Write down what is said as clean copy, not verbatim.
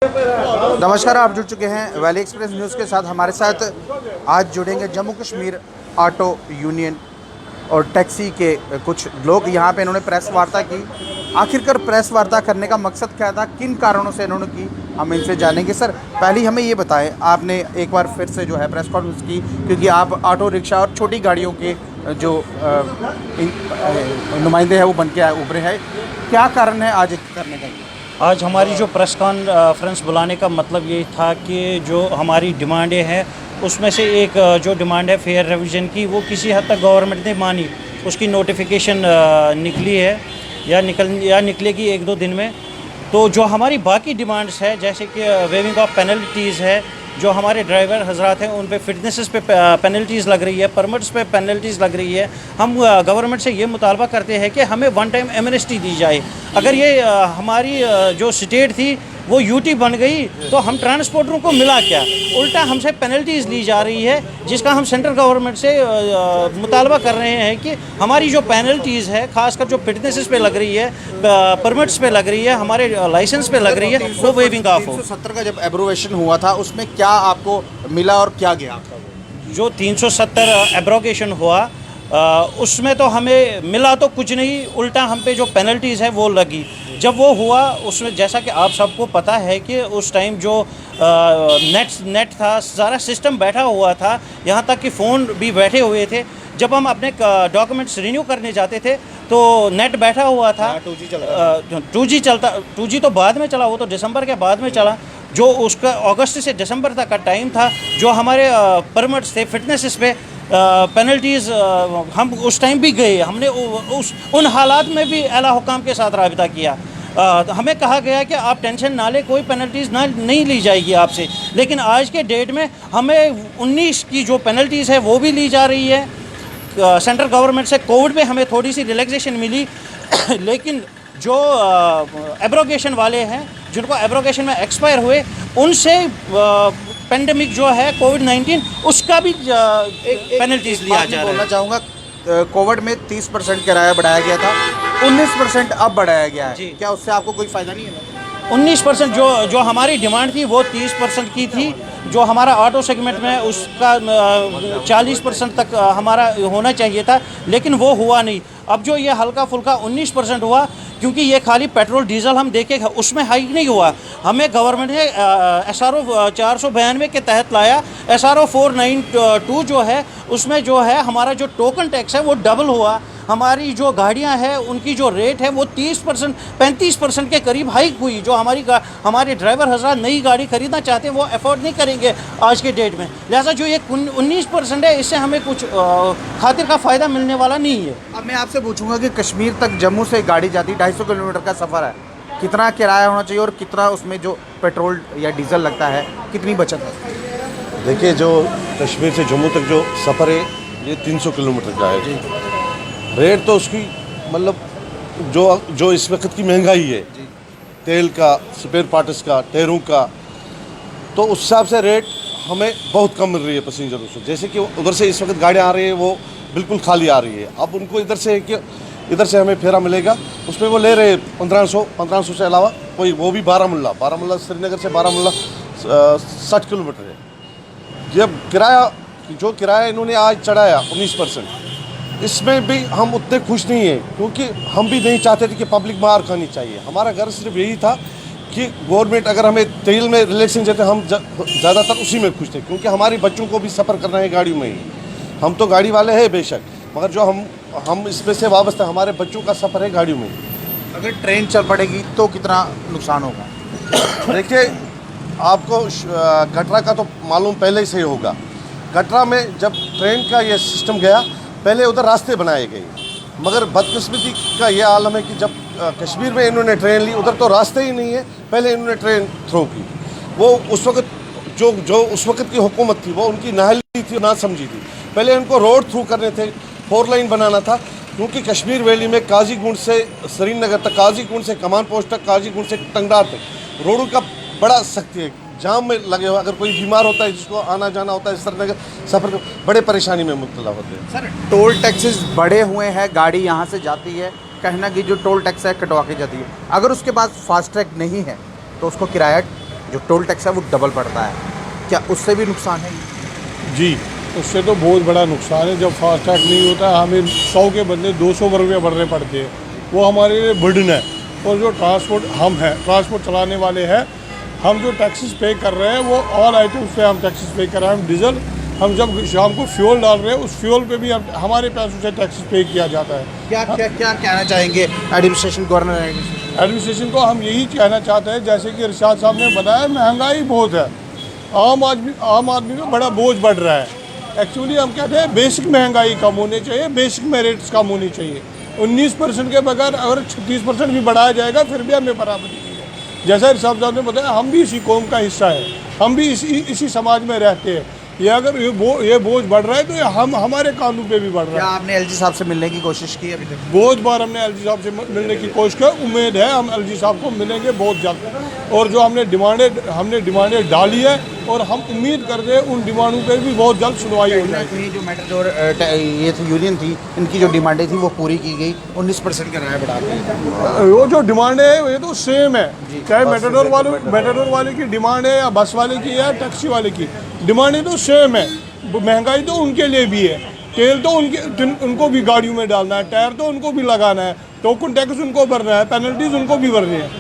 नमस्कार, आप जुड़ चुके हैं वैली एक्सप्रेस न्यूज़ के साथ। हमारे साथ आज जुड़ेंगे जम्मू कश्मीर ऑटो यूनियन और टैक्सी के कुछ लोग। यहाँ पे इन्होंने प्रेस वार्ता की। आखिरकार प्रेस वार्ता करने का मकसद क्या था, किन कारणों से इन्होंने की, हम इनसे जानेंगे। सर, पहले हमें ये बताएं, आपने एक बार फिर से जो है प्रेस कॉन्फ्रेंस की, क्योंकि आप ऑटो रिक्शा और छोटी गाड़ियों के जो नुमाइंदे हैं वो बन के उभरे हैं। क्या कारण है आज करने का? आज हमारी जो प्रेस कॉन्फ्रेंस बुलाने का मतलब ये था कि जो हमारी डिमांडें हैं उसमें से एक जो डिमांड है फेयर रिवीजन की, वो किसी हद तक गवर्नमेंट ने मानी। उसकी नोटिफिकेशन निकली है या निकलेगी एक दो दिन में। तो जो हमारी बाकी डिमांड्स है, जैसे कि वेविंग ऑफ पेनल्टीज़ है, जो हमारे ड्राइवर हजरात हैं उन पे फिटनेसेस पे पेनल्टीज़ लग रही है, परमिट्स पे पेनल्टीज़ लग रही है। हम गवर्नमेंट से ये मुतालबा करते हैं कि हमें वन टाइम एमनेस्टी दी जाए। अगर ये हमारी जो स्टेट थी वो यूटी बन गई तो हम ट्रांसपोर्टरों को मिला क्या? उल्टा हमसे पेनल्टीज़ ली जा रही है, जिसका हम सेंट्रल गवर्नमेंट से मुतालबा कर रहे हैं कि हमारी जो पेनल्टीज़ है, खासकर जो फिटनेसेस पे लग रही है, परमिट्स पे लग रही है, हमारे लाइसेंस पे लग रही है, वो वेविंग ऑफ हो। 370 का जब एब्रोवेशन हुआ था उसमें क्या आपको मिला और क्या गया? जो 370 एब्रोगेशन हुआ उसमें तो हमें मिला तो कुछ नहीं, उल्टा हम पे जो पेनल्टीज़ है वो लगी। जब वो हुआ उसमें, जैसा कि आप सबको पता है कि उस टाइम जो नेट था, सारा सिस्टम बैठा हुआ था, यहाँ तक कि फ़ोन भी बैठे हुए थे। जब हम अपने डॉक्यूमेंट्स रिन्यू करने जाते थे तो नेट बैठा हुआ था। 2G चलता, 2G तो बाद में चला, वो तो दिसंबर के बाद में चला। जो उसका अगस्त से दिसंबर तक का टाइम था, जो हमारे परमिट्स थे, फिटनेसेस पे पेनल्टीज़, हम उस टाइम भी गए। हमने उन हालात में भी आला हुकाम के साथ राबिता किया। हमें कहा गया कि आप टेंशन ना लें, कोई पेनल्टीज़ नहीं ली जाएगी आपसे। लेकिन आज के डेट में हमें 19 की जो पेनल्टीज़ है वो भी ली जा रही है। सेंट्रल गवर्नमेंट से कोविड में हमें थोड़ी सी रिलैक्सेशन मिली, लेकिन जो एब्रोगेशन वाले हैं, जिनको एब्रोगेशन में एक्सपायर हुए, उनसे पेंडेमिक जो है कोविड-19, उसका भी पेनल्टीज़ लिया जा रहा है। बोलना चाहूँगा, कोविड में 30% किराया बढ़ाया गया था, 19% अब बढ़ाया गया है। क्या उससे आपको कोई फ़ायदा नहीं है? 19% जो हमारी डिमांड थी वो 30% की थी। जो हमारा ऑटो सेगमेंट में उसका 40% तक हमारा होना चाहिए था, लेकिन वो हुआ नहीं। अब जो ये हल्का फुल्का 19% हुआ, क्योंकि ये खाली पेट्रोल डीजल हम देखे, उसमें हाइक नहीं हुआ। हमें गवर्नमेंट ने SRO 492 के तहत लाया। SRO 492 जो है, उसमें जो है हमारा जो टोकन टैक्स है वो डबल हुआ। हमारी जो गाड़ियां हैं उनकी जो रेट है वो 30% 35% के करीब हाइक हुई। जो हमारे ड्राइवर हज़रात नई गाड़ी ख़रीदना चाहते हैं वो अफोर्ड नहीं करेंगे आज के डेट में। लिहाजा जो ये 19% है, इससे हमें कुछ खातिर का फ़ायदा मिलने वाला नहीं है। अब मैं आपसे पूछूंगा कि कश्मीर तक जम्मू से गाड़ी जाती, 250 किलोमीटर का सफ़र है, कितना किराया होना चाहिए और कितना उसमें जो पेट्रोल या डीजल लगता है, कितनी बचत है? देखिए, जो कश्मीर से जम्मू तक जो सफ़र है ये 300 किलोमीटर का है जी। रेट तो उसकी मतलब जो इस वक्त की महंगाई है, तेल का, स्पेयर पार्ट्स का, टायरों का, तो उस हिसाब से रेट हमें बहुत कम मिल रही है पैसेंजरों से। जैसे कि उधर से इस वक्त गाड़ियाँ आ रही है वो बिल्कुल खाली आ रही है। अब उनको इधर से हमें फेरा मिलेगा, उसमें वो ले रहे 1500 से अलावा कोई, वो भी बारामूला श्रीनगर से बारामूला 60 किलोमीटर है। जब जो किराया इन्होंने आज चढ़ाया 19%, इसमें भी हम उतने खुश नहीं हैं, क्योंकि हम भी नहीं चाहते थे कि पब्लिक मार खानी चाहिए। हमारा घर सिर्फ यही था कि गवर्नमेंट अगर हमें तेल में रिलेक्सेशन देते, हम ज़्यादातर उसी में खुश थे, क्योंकि हमारे बच्चों को भी सफ़र करना है गाड़ियों में ही। हम तो गाड़ी वाले हैं बेशक, मगर जो हम इसमें से वाबस्ता, हमारे बच्चों का सफ़र है गाड़ियों में ही। अगर ट्रेन चल पड़ेगी तो कितना नुकसान होगा? देखिए, आपको कटरा का तो मालूम पहले से ही होगा। कटरा में जब ट्रेन का ये सिस्टम गया, पहले उधर रास्ते बनाए गए, मगर बदकिस्मती का ये आलम है कि जब कश्मीर में इन्होंने ट्रेन ली, उधर तो रास्ते ही नहीं है। पहले इन्होंने ट्रेन थ्रो की, वो उस वक्त जो उस वक्त की हुकूमत थी वो उनकी नाहली थी, ना समझी थी। पहले इनको रोड थ्रू करने थे, 4 लाइन बनाना था, क्योंकि कश्मीर वैली में काजीगुंड से श्रीनगर तक, काजीगुंड से कमान पोस्ट तक, काजीगुंड से टंगडार तक रोडों का बड़ा सख्ती है। जाम में लगे हुए, अगर कोई बीमार होता है, जिसको आना जाना होता है, इस तरह का सफ़र बड़े परेशानी में मुब्तला होते हैं। सर, टोल टैक्सेस बढ़े हुए हैं, गाड़ी यहाँ से जाती है, कहना कि जो टोल टैक्स है कटवा के जाती है। अगर उसके पास फास्ट ट्रैक नहीं है तो उसको किराया जो टोल टैक्स है वो डबल पड़ता है, क्या उससे भी नुकसान है? जी, उससे तो बहुत बड़ा नुकसान है। जब फास्टैग नहीं होता हमें 100 के बदले 200 रुपये भरने पड़ते हैं, वो हमारे लिए बर्डन है। और जो ट्रांसपोर्ट चलाने वाले हैं, हम जो टैक्सेस पे कर रहे हैं वो ऑल आइटम्स पे हम टैक्सेस पे कर रहे हैं। हम डीजल, हम जब शाम को फ्यूल डाल रहे हैं उस फ्यूल पे भी हमारे पैसों से टैक्सेस पे किया जाता है। क्या कहना चाहेंगे एडमिनिस्ट्रेशन, गवर्नमेंट एडमिनिस्ट्रेशन को हम यही कहना चाहते हैं, जैसे कि इरशाद साहब ने बताया, महंगाई बहुत है, आम आदमी में बड़ा बोझ बढ़ रहा है। एक्चुअली हम कहते हैं बेसिक महंगाई कम होनी चाहिए, बेसिक में रेट्स कम होनी चाहिए। 19% के बगैर अगर 36% भी बढ़ाया जाएगा फिर भी हमें बराबरी नहीं है। जैसा इरशाद साहब ने बताया, हम भी इसी कौम का हिस्सा है, हम भी इसी समाज में रहते हैं। ये अगर ये बोझ बढ़ रहा है तो ये हमारे कानून पे भी बढ़ रहा है। क्या आपने एलजी साहब से मिलने की कोशिश की अभी तक? बहुत बार हमने एलजी साहब से मिलने की कोशिश की, उम्मीद है हम एलजी साहब को मिलेंगे बहुत जल्द। और जो हमने डिमांडें डाली है और हम उम्मीद करते हैं उन डिमांडों पे भी बहुत जल्द सुनवाई हो जाएगी। जो मेटाडोर ये थी यूनियन थी, इनकी जो डिमांडें थी वो पूरी की गई, 19% किराया बढ़ा दी। वो जो डिमांड है ये तो सेम है, चाहे मेटाडोर वाले की डिमांड है या बस वाले की या टैक्सी वाले की, डिमांडें तो सेम है। महंगाई तो उनके लिए भी है, तेल तो उनको भी गाड़ियों में डालना है, टायर तो उनको भी लगाना है, टोकन टैक्स उनको भरना है, पेनल्टीज उनको भी भरनी है।